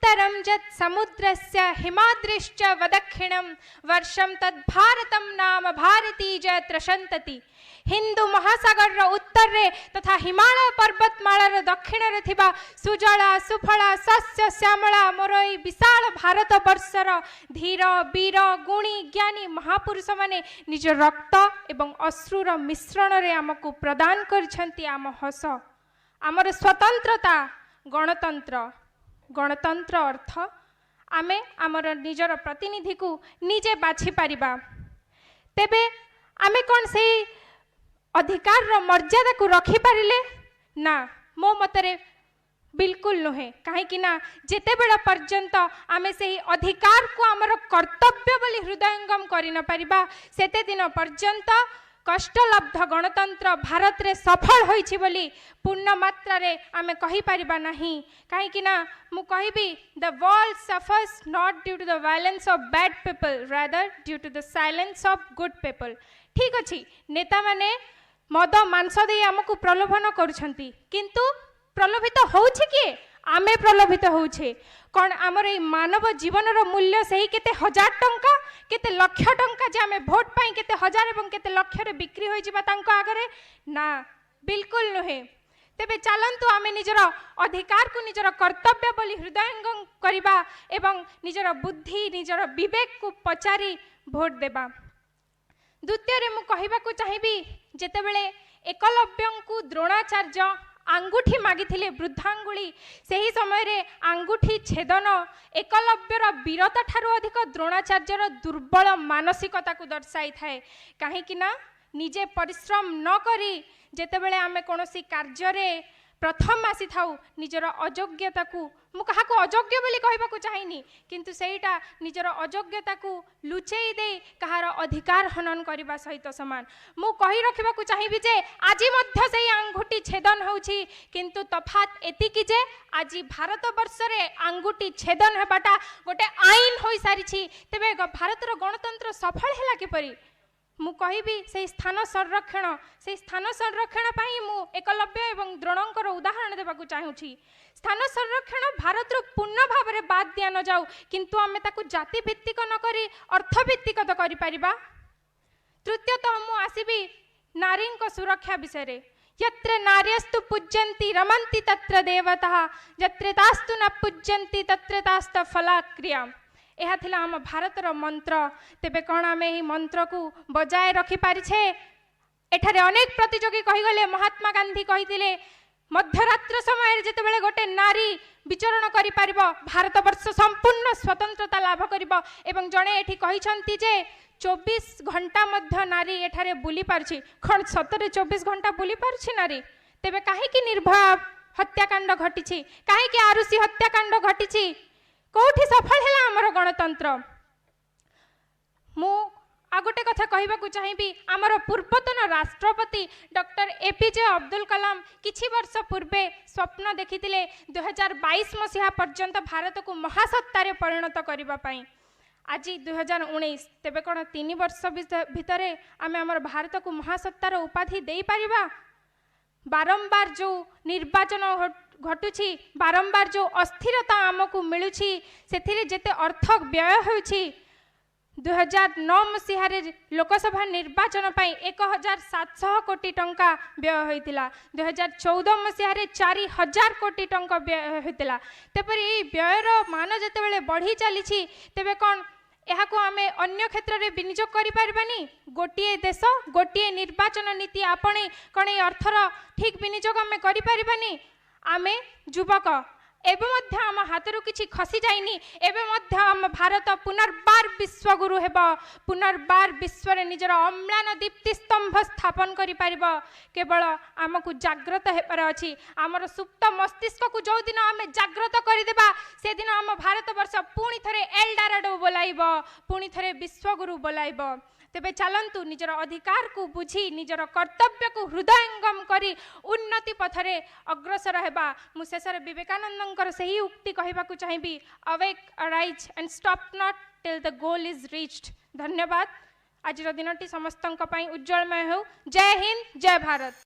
उत्तरं यत् समुद्रस्य हिमाद्रिश्च वदक्षिणं वर्षं तद् भारतं नाम भारती च त्रसन्तति। हिंदू महासागर उत्तर रे तथा हिमालय पर्वतमालार दक्षिण रे थिबा सुजला सुफला सस्य श्यामला मोर ए विशाल भारत वर्षर धीर वीर गुणी ज्ञानी महापुरुष माने निज रक्त एवं अश्रुर मिश्रण रे आमको प्रदान करछंती आम हस आमर स्वतंत्रता गणतंत्र गणतंत्र अर्थ आमे आमर निजर प्रतिनिधि को निजे बाछि पारिबा। तेबे आमे कोन से अधिकार रो मर्यादा को रखी पारिले ना मो मतरे बिल्कुल नुहे कहीं ना जेते बेला पर्यंत आमे से अधिकार को आमर कर्तव्य बोली हृदयंगम करि न परिबा सेते दिन पर्यंत कष्टलब्ध गणतंत्र भारत रे सफल होइछि बोली पूर्ण मात्रा रे आमे कहि परिबा नाही। कहीं ना मु कहिबी the world suffers not due to the violence of bad people rather due to the silence of good people. ठीक अछि नेता माने मद मांस दे आमको प्रलोभन करुछंती किंतु प्रलोभित होउछि किए आमे प्रलोभित होउछे कौन आमर ए मानव जीवन रो मूल्य सही केते हजार टंका केते लक्ष टंका जे आमे वोट पाई केते हजार एवं केते लक्ष रे बिक्री होई जिबा तांको आगरे ना बिल्कुल नुहे। तेबे चलंतु आमे निजर अधिकार को निजर कर्तव्य बोली हृदयंगम करिबा एवं निजर बुद्धि निजर विवेक को पचारी वोट देबा। द्वितीय रे मु कहिबा को चाहिबी जेतेबेले एकलव्य को द्रोणाचार्य आंगुठी मागिथिले वृद्धांगुली सही समय रे आंगुठी छेदन एकलव्यर वीरता ठारू अधिक द्रोणाचार्यर दुर्बल मानसिकता को दर्शाई थाए। कहीं कि ना निजे परिश्रम न करी जेतेबेले आमे कोनोसी कार्य रे प्रथम आसी थाउ निजर अयोग्यता को मु कहा को अयोग्य बोली कहबा को चाहिनी किंतु सेईटा निजर अयोग्यता को लुचेई दे कहार अधिकार हनन करबा सहित समान। मु कहि रखिबा को चाहिबी जे आजि मध्य सेई आंगुठी छेदन होउछि किंतु तफात एति कि जे आजि भारत वर्ष रे आंगुठी छेदन हेबाटा गोटे आईन होई सारिछि। तेबे भारत रो गणतंत्र सफल हैला किपरि मु कहिबी से स्थान संरक्षण पाई मु एकलव्य एवं द्रोणंकर उदाहरण देबा को चाहूछि। स्थान संरक्षण भारत रो पूर्ण भाव रे बाद दिया न जाऊ किंतु आमे ताकू जाति भित्तिक न करी अर्थ भित्तिक तो करि परिबा। तृतीयतः मु आसीबी नारी को सुरक्षा विषय रे यत्र नार्यस्तु पूज्यन्ति रमन्ति तत्र देवताः यत्र तास्तु न पूज्यन्ति तत्र तास्त फलाक्रिया। यह थिला आम भारतर मंत्र। तेबे कौन आमे ही मंत्र को बजाय रखी पारिछे एठारे अनेक प्रतियोगी कहीगले महात्मा गांधी कहिथिले मध्यरात्र समय जेतेबेले गोटे नारी विचरण करि पारिबो भारत वर्ष संपूर्ण स्वतंत्रता लाभ करिबो एवं जणे एठी कहिसंती जे 24 घंटा मध्य नारी एठारे बुली पारछि खण सतरे 24 घंटा बुली पारछि नारी। तेबे काहे कि निर्भया हत्याकांड घटिछि काहे कि आरुषि हत्याकांड घटिछि कोठी सफल है आमर गणतंत्र। मु आगोटे कथा कहबा को चाहिबी आमर पूर्वतन राष्ट्रपति डॉक्टर एपीजे अब्दुल कलाम किछि वर्ष पूर्वे स्वप्न देखिथिले 2022 मसीहा पर्यंत भारत को महासत्तारे परिणत करिबा पई। आज 2019 तेबे कोन 3 वर्ष भितरे आमे आमर भारत को महासत्तार उपाधि देई परिबा। बारंबार जो निर्वाचन घटुछि बारंबार जो अस्थिरता आमको मिलुछि सेथिरे जेते अर्थ व्यय होछि 2009 मसीह लोकसभा निर्वाचन पाई 1700 कोटी टंका व्यय होइतिला 2014 मसीह 4000 कोटी टंका व्यय होइतिला। तेपरि व्ययर मान जेतेबेले बढ़ी चलीछि तेबे कोन यहाँ को आमे अन्य क्षेत्र में विनियोग करि पारबानी गोटिए देश गोटिए निर्वाचन नीति आपणे कण अर्थर ठीक विनियोग आमे करि पारबानी। आमे युवक एवं मध्य आम हाथरू किछि खसी जाइनी एवं मध्य आम भारत पुनर्बार विश्वगुरु हेबा पुनर्बार विश्व रे निजर अम्लान दीप्ति स्तंभ स्थापन करि पारिबा। केवल आमको जागृत हेबार अछि आमर सुप्त मस्तिष्क को जो दिन आमे जागृत करि देबा से दिन आम भारत वर्ष पुणी थरे एल्डाराडो बोलाइबो पुणी थरे विश्वगुरु बोलाइबो। तेबे चलंतु निजर अधिकार को बुझी निजर कर्तव्य को हृदयंगम करी उन्नति पथरे अग्रसर हेबा। मु शेषर विवेकानंदंकर सही उक्ति कहबा को चाहिबी awake arise and stop not till the goal is reached. धन्यवाद। आज दिनटी समस्तंक पई उज्जवलमय हो। जय हिंद जय भारत।